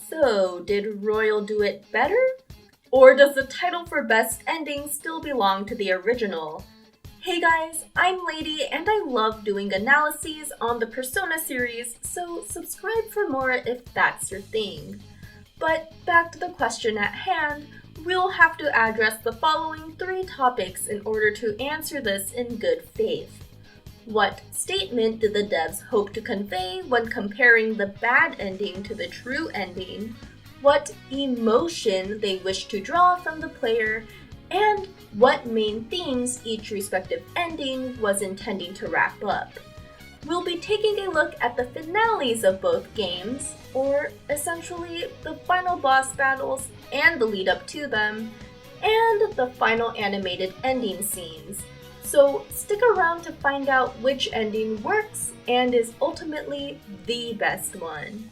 So, did Royal do it better? Or does the title for best ending still belong to the original? Hey guys, I'm Lady and I love doing analyses on the Persona series, so subscribe for more if that's your thing. But back to the question at hand, we'll have to address the following 3 topics in order to answer this in good faith. What statement did the devs hope to convey when comparing the bad ending to the true ending? What emotion they wish to draw from the player? And what main themes each respective ending was intending to wrap up. We'll be taking a look at the finales of both games, or essentially the final boss battles and the lead up to them, and the final animated ending scenes. So stick around to find out which ending works and is ultimately the best one.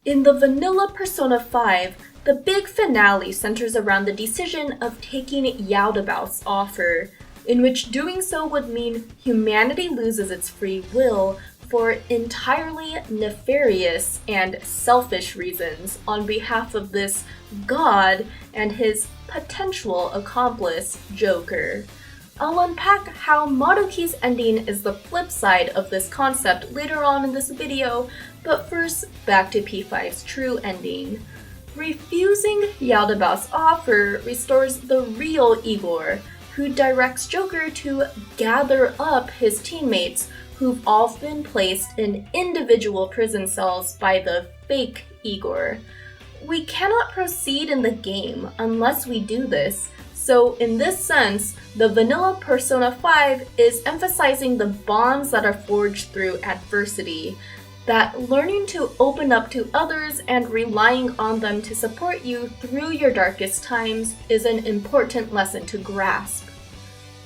In the vanilla Persona 5, the big finale centers around the decision of taking Yaldabaoth's offer, in which doing so would mean humanity loses its free will for entirely nefarious and selfish reasons on behalf of this god and his potential accomplice, Joker. I'll unpack how Maruki's ending is the flip side of this concept later on in this video, but first, back to P5's true ending. Refusing Yaldabaoth's offer restores the real Igor, who directs Joker to gather up his teammates who've all been placed in individual prison cells by the fake Igor. We cannot proceed in the game unless we do this, so in this sense, the vanilla Persona 5 is emphasizing the bonds that are forged through adversity, that learning to open up to others and relying on them to support you through your darkest times is an important lesson to grasp.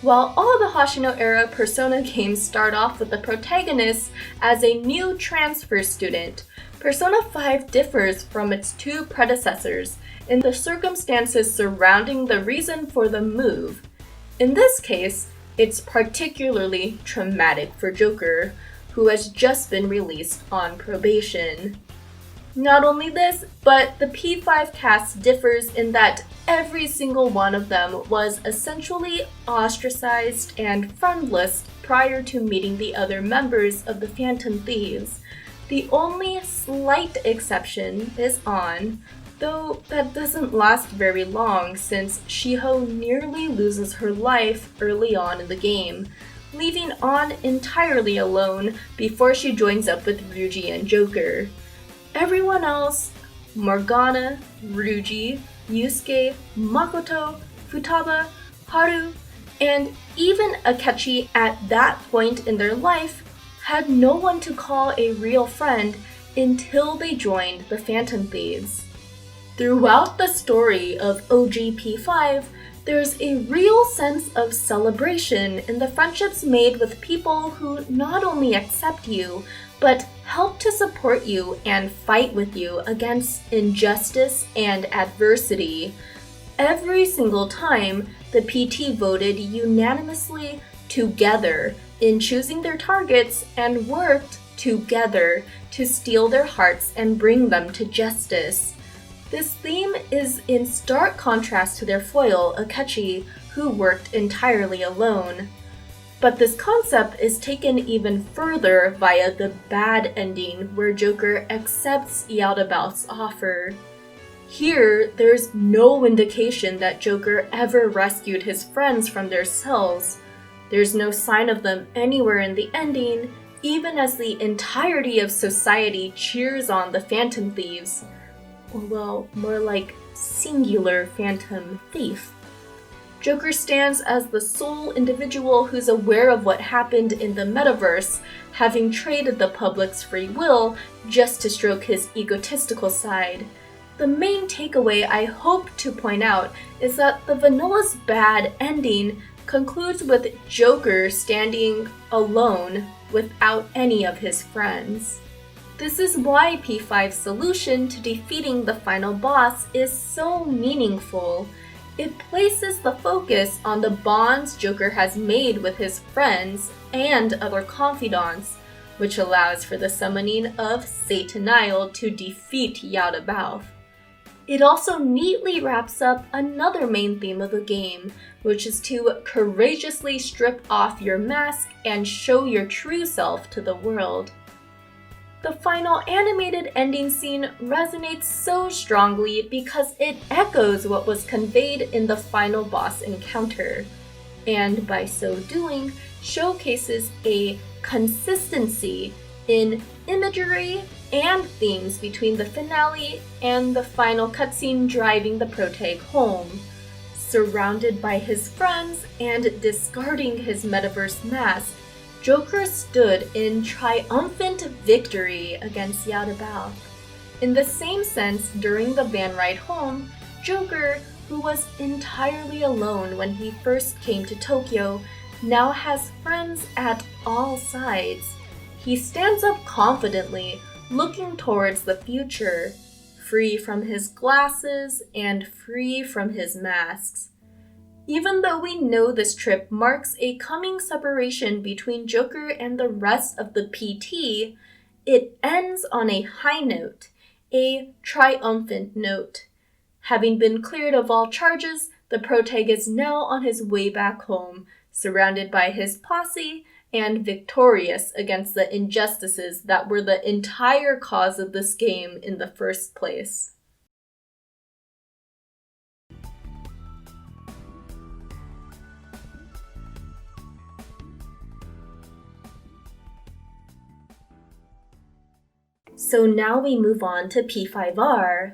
While all the Hoshino-era Persona games start off with the protagonist as a new transfer student, Persona 5 differs from its 2 predecessors in the circumstances surrounding the reason for the move. In this case, it's particularly traumatic for Joker, who has just been released on probation. Not only this, but the P5 cast differs in that every single one of them was essentially ostracized and friendless prior to meeting the other members of the Phantom Thieves. The only slight exception is An, though that doesn't last very long since Shiho nearly loses her life early on in the game, leaving An entirely alone before she joins up with Ryuji and Joker. Everyone else, Morgana, Ryuji, Yusuke, Makoto, Futaba, Haru, and even Akechi at that point in their life had no one to call a real friend until they joined the Phantom Thieves. Throughout the story of OG P5, there's a real sense of celebration in the friendships made with people who not only accept you, but help to support you and fight with you against injustice and adversity. Every single time, the PT voted unanimously together in choosing their targets and worked together to steal their hearts and bring them to justice. This theme is in stark contrast to their foil, Akechi, who worked entirely alone. But this concept is taken even further via the bad ending where Joker accepts Yaldabaoth's offer. Here, there's no indication that Joker ever rescued his friends from their cells. There's no sign of them anywhere in the ending, even as the entirety of society cheers on the Phantom Thieves. Or well, more like singular Phantom Thief. Joker stands as the sole individual who's aware of what happened in the metaverse, having traded the public's free will just to stroke his egotistical side. The main takeaway I hope to point out is that the vanilla's bad ending concludes with Joker standing alone without any of his friends. This is why P5's solution to defeating the final boss is so meaningful. It places the focus on the bonds Joker has made with his friends and other confidants, which allows for the summoning of Sataniel to defeat Yaldabaoth. It also neatly wraps up another main theme of the game, which is to courageously strip off your mask and show your true self to the world. The final animated ending scene resonates so strongly because it echoes what was conveyed in the final boss encounter, and by so doing, showcases a consistency in imagery and themes between the finale and the final cutscene driving the protag home. Surrounded by his friends and discarding his metaverse mask, Joker stood in triumphant victory against Yaldabaoth. In the same sense, during the van ride home, Joker, who was entirely alone when he first came to Tokyo, now has friends at all sides. He stands up confidently, looking towards the future, free from his glasses and free from his masks. Even though we know this trip marks a coming separation between Joker and the rest of the PT, it ends on a high note, a triumphant note. Having been cleared of all charges, the protag is now on his way back home, surrounded by his posse and victorious against the injustices that were the entire cause of this game in the first place. So now we move on to P5R.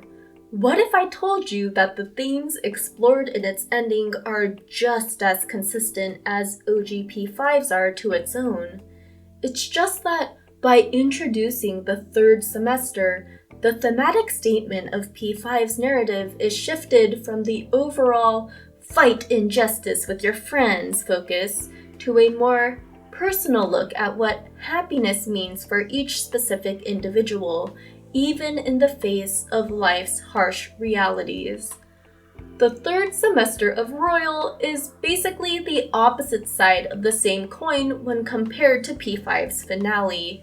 What if I told you that the themes explored in its ending are just as consistent as OG P5's are to its own? It's just that by introducing the third semester, the thematic statement of P5's narrative is shifted from the overall fight injustice with your friends focus to a more personal look at what happiness means for each specific individual, even in the face of life's harsh realities. The third semester of Royal is basically the opposite side of the same coin when compared to P5's finale.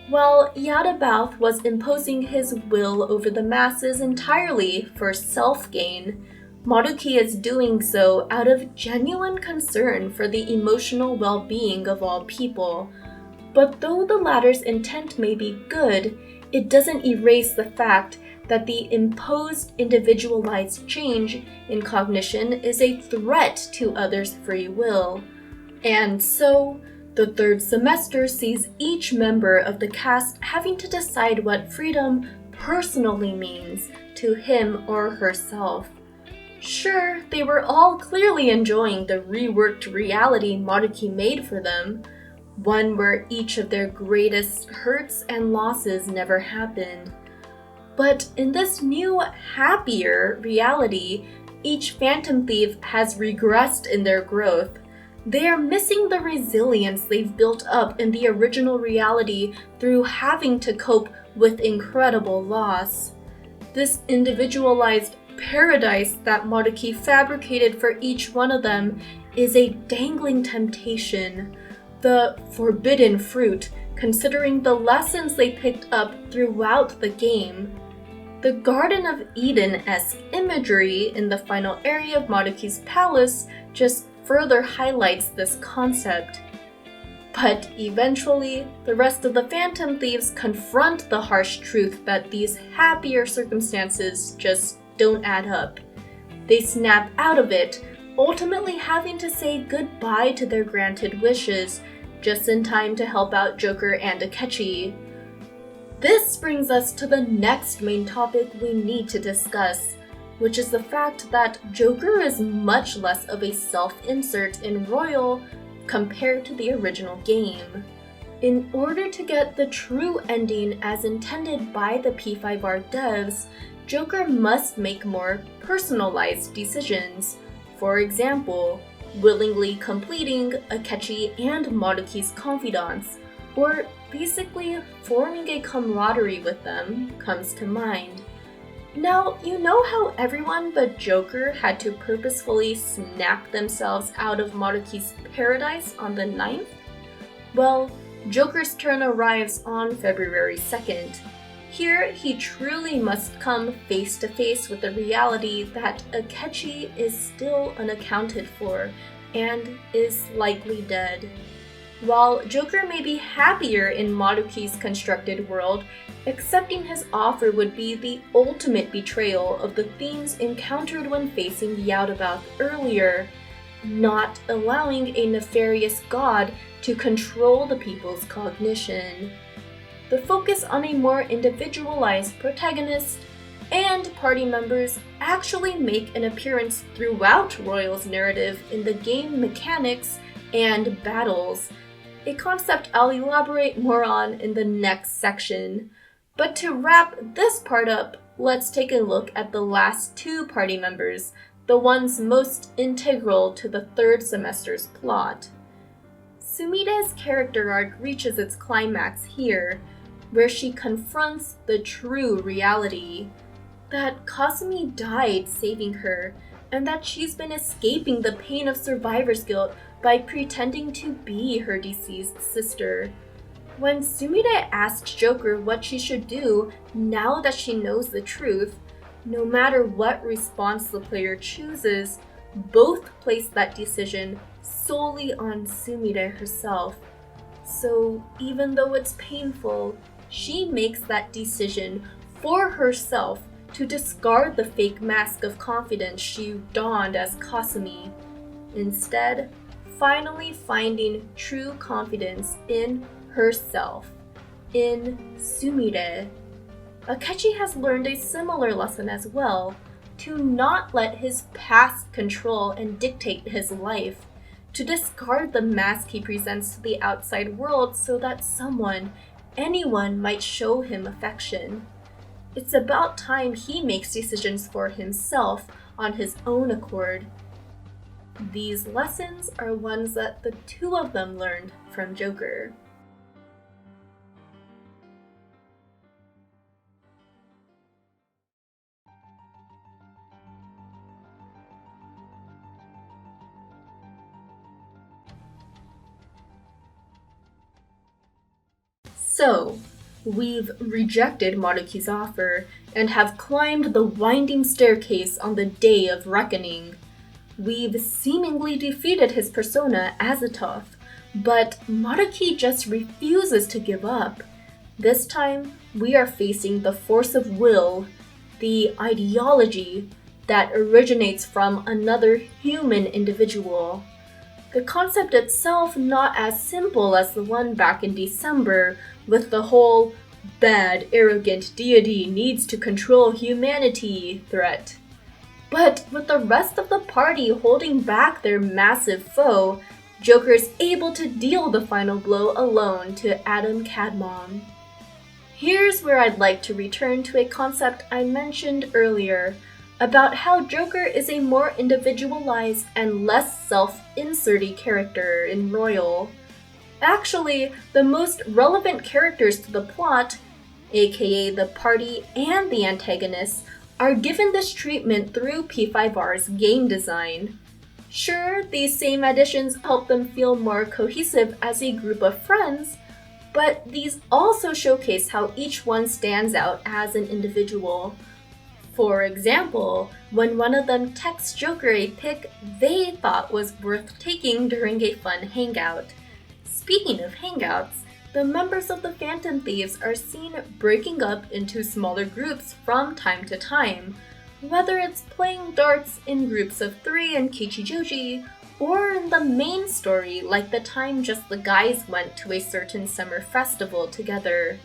While Yaldabaoth was imposing his will over the masses entirely for self-gain, Maruki is doing so out of genuine concern for the emotional well-being of all people. But though the latter's intent may be good, it doesn't erase the fact that the imposed individualized change in cognition is a threat to others' free will. And so, the third semester sees each member of the cast having to decide what freedom personally means to him or herself. Sure, they were all clearly enjoying the reworked reality Maruki made for them, one where each of their greatest hurts and losses never happened. But in this new, happier reality, each Phantom Thief has regressed in their growth. They are missing the resilience they've built up in the original reality through having to cope with incredible loss. This individualized paradise that Maruki fabricated for each one of them is a dangling temptation, the forbidden fruit, considering the lessons they picked up throughout the game. The Garden of Eden-esque imagery in the final area of Maruki's palace just further highlights this concept. But eventually, the rest of the Phantom Thieves confront the harsh truth that these happier circumstances just don't add up. They snap out of it, ultimately having to say goodbye to their granted wishes, just in time to help out Joker and Akechi. This brings us to the next main topic we need to discuss, which is the fact that Joker is much less of a self-insert in Royal compared to the original game. In order to get the true ending as intended by the P5R devs, Joker must make more personalized decisions. For example, willingly completing Akechi and Maruki's confidants, or Basically, forming a camaraderie with them comes to mind. Now, you know how everyone but Joker had to purposefully snap themselves out of Maruki's paradise on the 9th? Well, Joker's turn arrives on February 2nd. Here, he truly must come face to face with the reality that Akechi is still unaccounted for and is likely dead. While Joker may be happier in Maruki's constructed world, accepting his offer would be the ultimate betrayal of the themes encountered when facing Yaldabaoth earlier, not allowing a nefarious god to control the people's cognition. The focus on a more individualized protagonist and party members actually make an appearance throughout Royal's narrative in the game mechanics and battles, a concept I'll elaborate more on in the next section. But to wrap this part up, let's take a look at the last two party members, the ones most integral to the third semester's plot. Sumide's character arc reaches its climax here, where she confronts the true reality, that Kasumi died saving her, and that she's been escaping the pain of survivor's guilt by pretending to be her deceased sister. When Sumide asks Joker what she should do now that she knows the truth, no matter what response the player chooses, both place that decision solely on Sumide herself. So even though it's painful, she makes that decision for herself to discard the fake mask of confidence she donned as Kasumi, instead finally finding true confidence in herself, in Sumide. Akechi has learned a similar lesson as well, to not let his past control and dictate his life, to discard the mask he presents to the outside world so that someone, anyone, might show him affection. It's about time he makes decisions for himself on his own accord. These lessons are ones that the two of them learned from Joker. So, we've rejected Maruki's offer and have climbed the winding staircase on the day of reckoning. We've seemingly defeated his persona, Azathoth, but Maruki just refuses to give up. This time, we are facing the force of will, the ideology that originates from another human individual. The concept itself not as simple as the one back in December, with the whole bad, arrogant deity needs to control humanity threat. But with the rest of the party holding back their massive foe, Joker is able to deal the final blow alone to Adam Cadmon. Here's where I'd like to return to a concept I mentioned earlier, about how Joker is a more individualized and less self-inserty character in Royal. Actually, the most relevant characters to the plot, aka the party and the antagonists, are given this treatment through P5R's game design. Sure, these same additions help them feel more cohesive as a group of friends, but these also showcase how each one stands out as an individual. For example, when one of them texts Joker a pic they thought was worth taking during a fun hangout. Speaking of hangouts, the members of the Phantom Thieves are seen breaking up into smaller groups from time to time, whether it's playing darts in groups of 3 in Kichijoji, or in the main story like the time just the guys went to a certain summer festival together.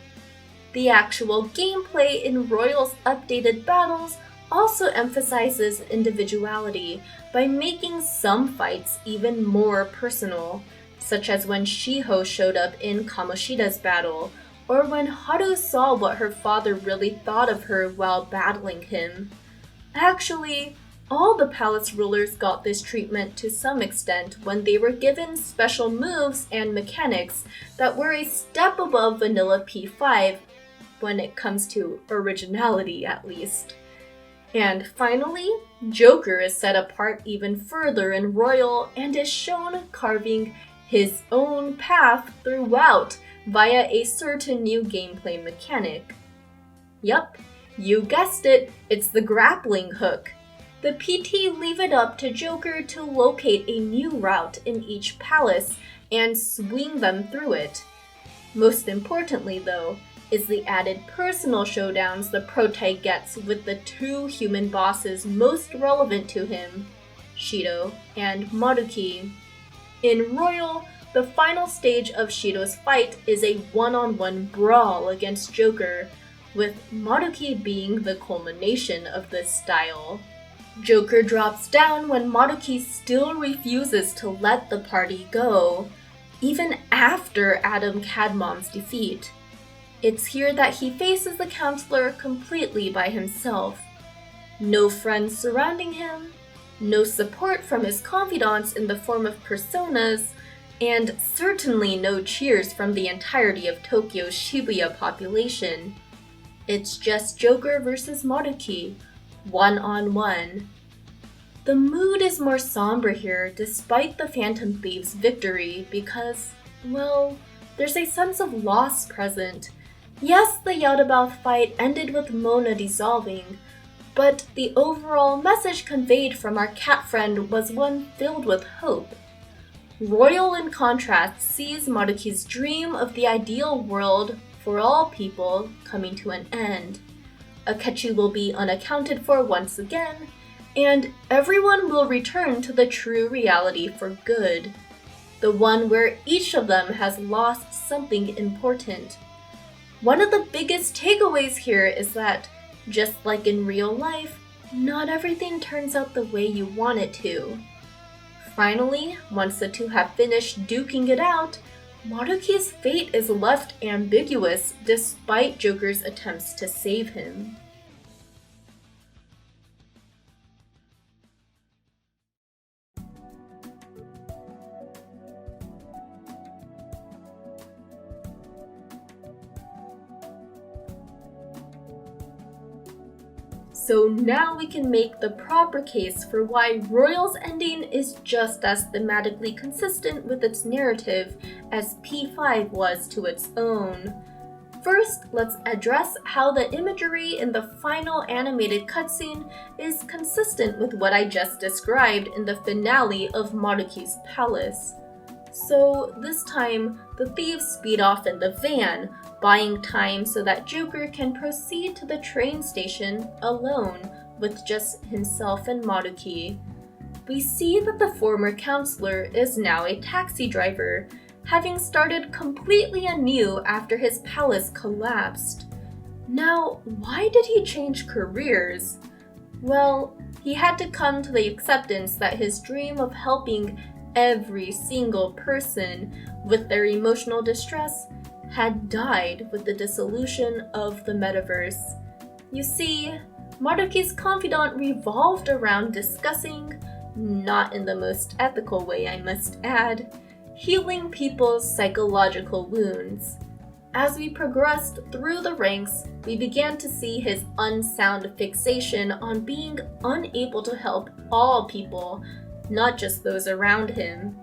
The actual gameplay in Royal's updated battles also emphasizes individuality by making some fights even more personal, such as when Shiho showed up in Kamoshida's battle, or when Haru saw what her father really thought of her while battling him. Actually, All the palace rulers got this treatment to some extent when they were given special moves and mechanics that were a step above vanilla P5 when it comes to originality, at least. And finally, Joker is set apart even further in Royal and is shown carving his own path throughout via a certain new gameplay mechanic. Yup, you guessed it, it's the grappling hook. The PT leave it up to Joker to locate a new route in each palace and swing them through it. Most importantly though, is the added personal showdowns the protag gets with the two human bosses most relevant to him, Shido and Maruki. In Royal, the final stage of Shido's fight is a one-on-one brawl against Joker, with Maruki being the culmination of this style. Joker drops down when Maruki still refuses to let the party go, even after Adam Cadmon's defeat. It's here that he faces the counselor completely by himself. No friends surrounding him, no support from his confidants in the form of personas, and certainly no cheers from the entirety of Tokyo's Shibuya population. It's just Joker versus Maruki, one-on-one. The mood is more somber here despite the Phantom Thieves' victory because, well, there's a sense of loss present. Yes, the Yaldabaoth fight ended with Mona dissolving, but the overall message conveyed from our cat friend was one filled with hope. Royal, in contrast, sees Maruki's dream of the ideal world for all people coming to an end. Akechi will be unaccounted for once again, and everyone will return to the true reality for good. The one where each of them has lost something important. One of the biggest takeaways here is that, just like in real life, not everything turns out the way you want it to. Finally, once the two have finished duking it out, Maruki's fate is left ambiguous despite Joker's attempts to save him. So now we can make the proper case for why Royal's ending is just as thematically consistent with its narrative as P5 was to its own. First, let's address how the imagery in the final animated cutscene is consistent with what I just described in the finale of Maruki's palace. So this time, the thieves speed off in the van, buying time so that Joker can proceed to the train station alone with just himself and Maruki. We see that the former counselor is now a taxi driver, having started completely anew after his palace collapsed. Now, why did he change careers? Well, he had to come to the acceptance that his dream of helping every single person with their emotional distress had died with the dissolution of the metaverse. You see, Maruki's confidant revolved around discussing, not in the most ethical way I must add, healing people's psychological wounds. As we progressed through the ranks, we began to see his unsound fixation on being unable to help all people, not just those around him.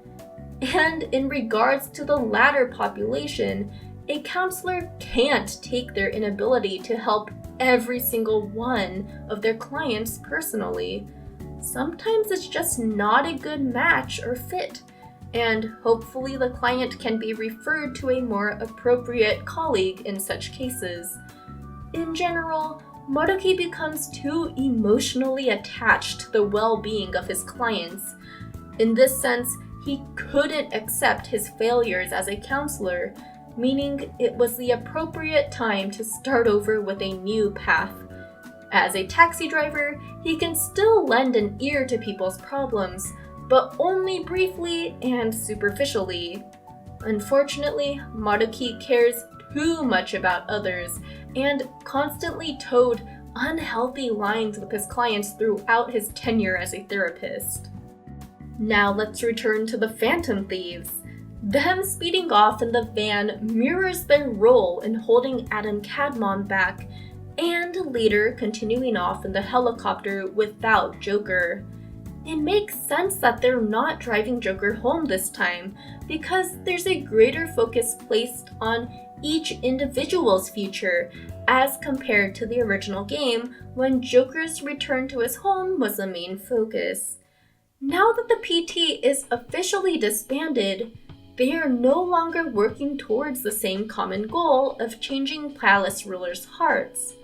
And in regards to the latter population, a counselor can't take their inability to help every single one of their clients personally. Sometimes it's just not a good match or fit, and hopefully the client can be referred to a more appropriate colleague in such cases. In general, Maruki becomes too emotionally attached to the well-being of his clients. In this sense, he couldn't accept his failures as a counselor, meaning it was the appropriate time to start over with a new path. As a taxi driver, he can still lend an ear to people's problems, but only briefly and superficially. Unfortunately, Maruki cares too much about others and constantly towed unhealthy lines with his clients throughout his tenure as a therapist. Now let's return to the Phantom Thieves. Them speeding off in the van mirrors their role in holding Adam Cadmon back, and later continuing off in the helicopter without Joker. It makes sense that they're not driving Joker home this time, because there's a greater focus placed on each individual's future, as compared to the original game when Joker's return to his home was the main focus. Now that the PT is officially disbanded, they are no longer working towards the same common goal of changing palace rulers' hearts.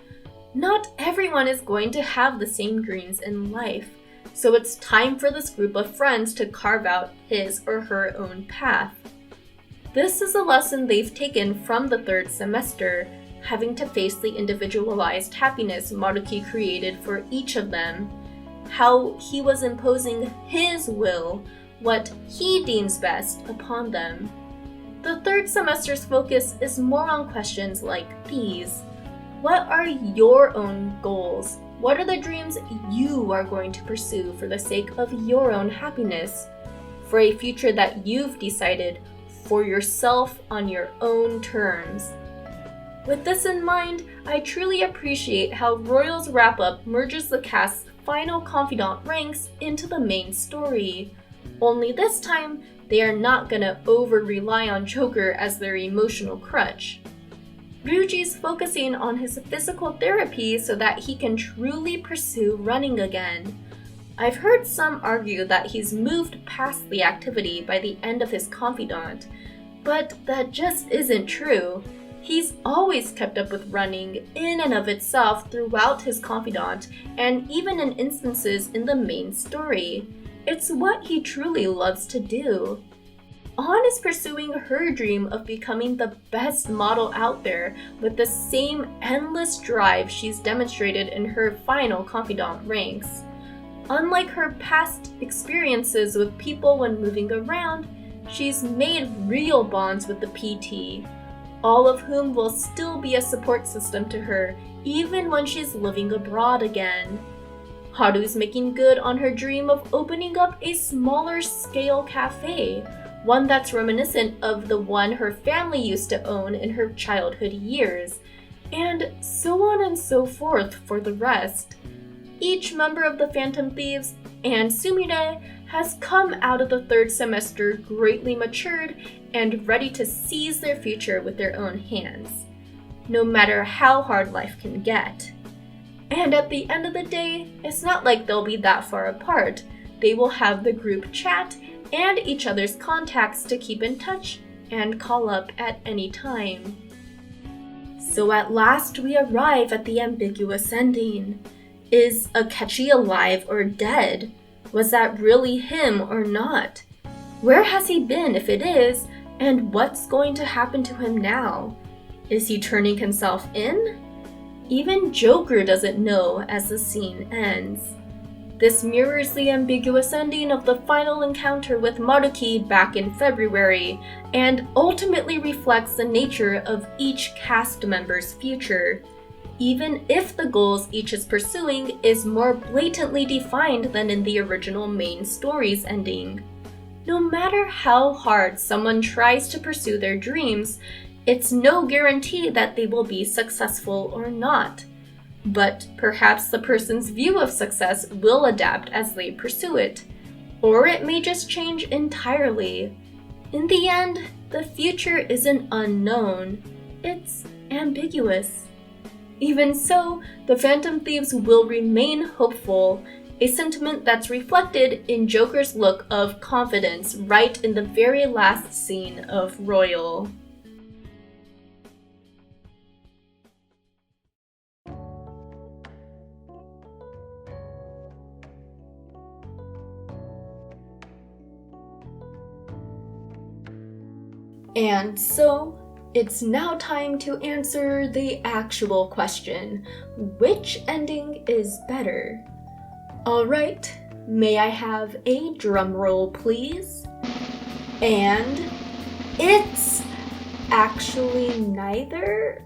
Not everyone is going to have the same dreams in life, so it's time for this group of friends to carve out his or her own path. This is a lesson they've taken from the third semester, having to face the individualized happiness Maruki created for each of them, how he was imposing his will, what he deems best, upon them. The third semester's focus is more on questions like these. What are your own goals? What are the dreams you are going to pursue for the sake of your own happiness? For a future that you've decided for yourself on your own terms. With this in mind, I truly appreciate how Royal's wrap-up merges the cast's final confidant ranks into the main story. Only this time, they are not gonna over-rely on Joker as their emotional crutch. Ryuji's focusing on his physical therapy so that he can truly pursue running again. I've heard some argue that he's moved past the activity by the end of his confidant, but that just isn't true. He's always kept up with running in and of itself throughout his confidant, and even in instances in the main story. It's what he truly loves to do. An is pursuing her dream of becoming the best model out there with the same endless drive she's demonstrated in her final confidant ranks. Unlike her past experiences with people when moving around, she's made real bonds with the PT, all of whom will still be a support system to her even when she's living abroad again. Haru's making good on her dream of opening up a smaller scale cafe, one that's reminiscent of the one her family used to own in her childhood years, and so on and so forth for the rest. Each member of the Phantom Thieves and Sumire has come out of the third semester greatly matured and ready to seize their future with their own hands, no matter how hard life can get. And at the end of the day, it's not like they'll be that far apart. They will have the group chat and each other's contacts to keep in touch and call up at any time. So at last we arrive at the ambiguous ending. Is Akechi alive or dead? Was that really him or not? Where has he been if it is, and what's going to happen to him now? Is he turning himself in? Even Joker doesn't know as the scene ends. This mirrors the ambiguous ending of the final encounter with Maruki back in February, and ultimately reflects the nature of each cast member's future, even if the goals each is pursuing is more blatantly defined than in the original main story's ending. No matter how hard someone tries to pursue their dreams, it's no guarantee that they will be successful or not. But perhaps the person's view of success will adapt as they pursue it, or it may just change entirely. In the end, the future isn't unknown, it's ambiguous. Even so, the Phantom Thieves will remain hopeful, a sentiment that's reflected in Joker's look of confidence right in the very last scene of Royal. And so, it's now time to answer the actual question, which ending is better? Alright, may I have a drum roll please? And it's actually neither?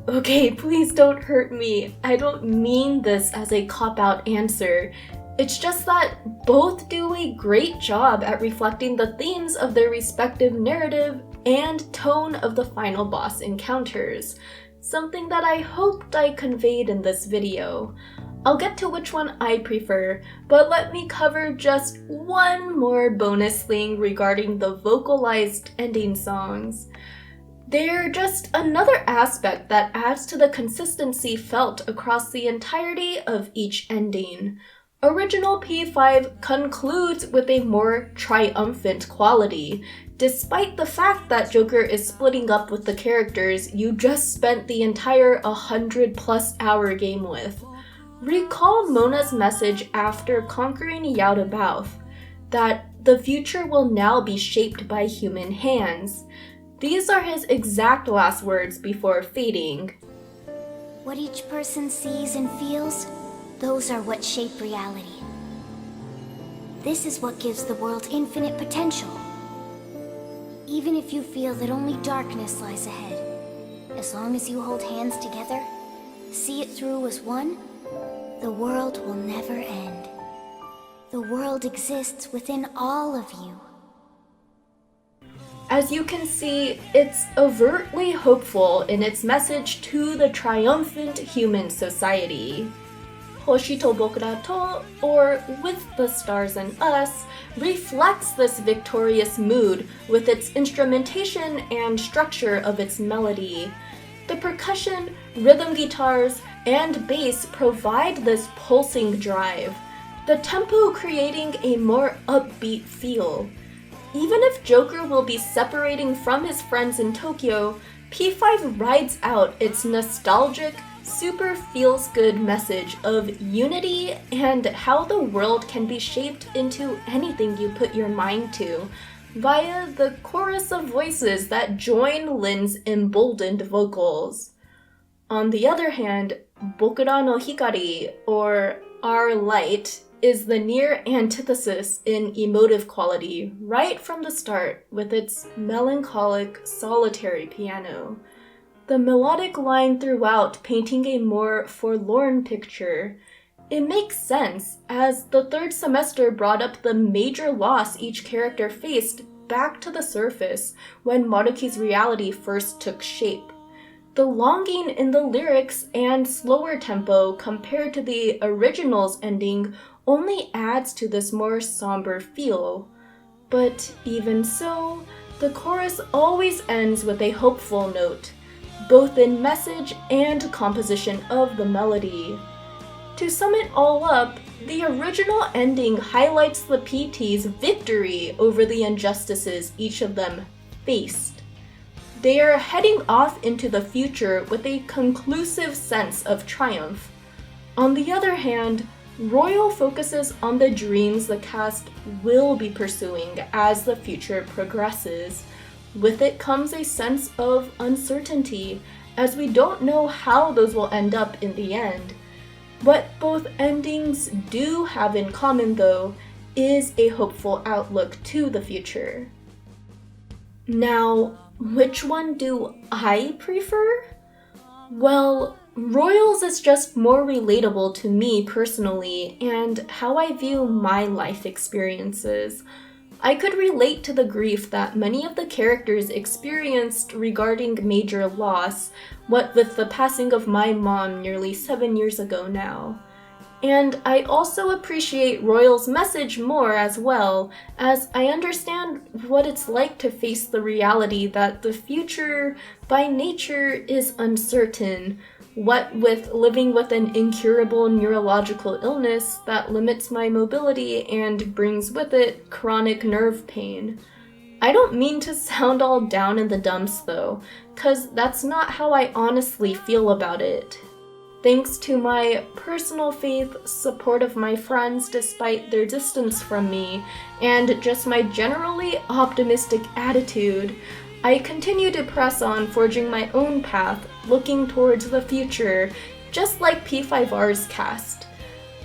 Okay, please don't hurt me. I don't mean this as a cop-out answer. It's just that both do a great job at reflecting the themes of their respective narrative and tone of the final boss encounters, something that I hoped I conveyed in this video. I'll get to which one I prefer, but let me cover just one more bonus thing regarding the vocalized ending songs. They're just another aspect that adds to the consistency felt across the entirety of each ending. Original P5 concludes with a more triumphant quality, despite the fact that Joker is splitting up with the characters you just spent the entire 100+ hour game with. Recall Mona's message after conquering Yaodabaoth, that the future will now be shaped by human hands. These are his exact last words before fading. What each person sees and feels, those are what shape reality. This is what gives the world infinite potential. Even if you feel that only darkness lies ahead, as long as you hold hands together, see it through as one, the world will never end. The world exists within all of you. As you can see, it's overtly hopeful in its message to the triumphant human society. Hoshito Bokurato, or With the Stars and Us, reflects this victorious mood with its instrumentation and structure of its melody. The percussion, rhythm guitars, and bass provide this pulsing drive, the tempo creating a more upbeat feel. Even if Joker will be separating from his friends in Tokyo, P5 rides out its nostalgic, super feels-good message of unity and how the world can be shaped into anything you put your mind to, via the chorus of voices that join Lin's emboldened vocals. On the other hand, Bokura no Hikari, or Our Light, is the near antithesis in emotive quality right from the start with its melancholic, solitary piano. The melodic line throughout painting a more forlorn picture. It makes sense, as the third semester brought up the major loss each character faced back to the surface when Maruki's reality first took shape. The longing in the lyrics and slower tempo compared to the original's ending only adds to this more somber feel. But even so, the chorus always ends with a hopeful note, both in message and composition of the melody. To sum it all up, the original ending highlights the PT's victory over the injustices each of them faced. They are heading off into the future with a conclusive sense of triumph. On the other hand, Royal focuses on the dreams the cast will be pursuing as the future progresses. With it comes a sense of uncertainty, as we don't know how those will end up in the end. What both endings do have in common, though, is a hopeful outlook to the future. Now, which one do I prefer? Well, Royals is just more relatable to me personally and how I view my life experiences. I could relate to the grief that many of the characters experienced regarding major loss, what with the passing of my mom nearly 7 years ago now. And I also appreciate Royal's message more as well, as I understand what it's like to face the reality that the future, by nature, is uncertain, what with living with an incurable neurological illness that limits my mobility and brings with it chronic nerve pain. I don't mean to sound all down in the dumps though, 'cause that's not how I honestly feel about it. Thanks to my personal faith, support of my friends despite their distance from me, and just my generally optimistic attitude, I continue to press on forging my own path, looking towards the future, just like P5R's cast.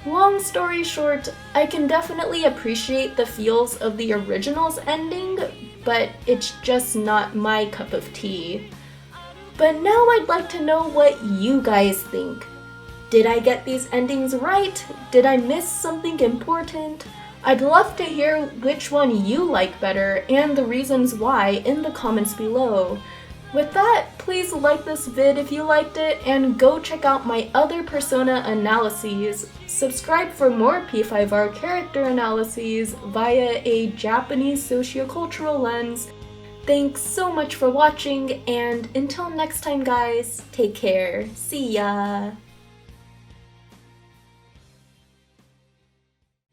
Long story short, I can definitely appreciate the feels of the original's ending, but it's just not my cup of tea. But now I'd like to know what you guys think. Did I get these endings right? Did I miss something important? I'd love to hear which one you like better and the reasons why in the comments below. With that, please like this vid if you liked it and go check out my other persona analyses. Subscribe for more P5R character analyses via a Japanese sociocultural lens. Thanks so much for watching, and until next time guys, take care. See ya!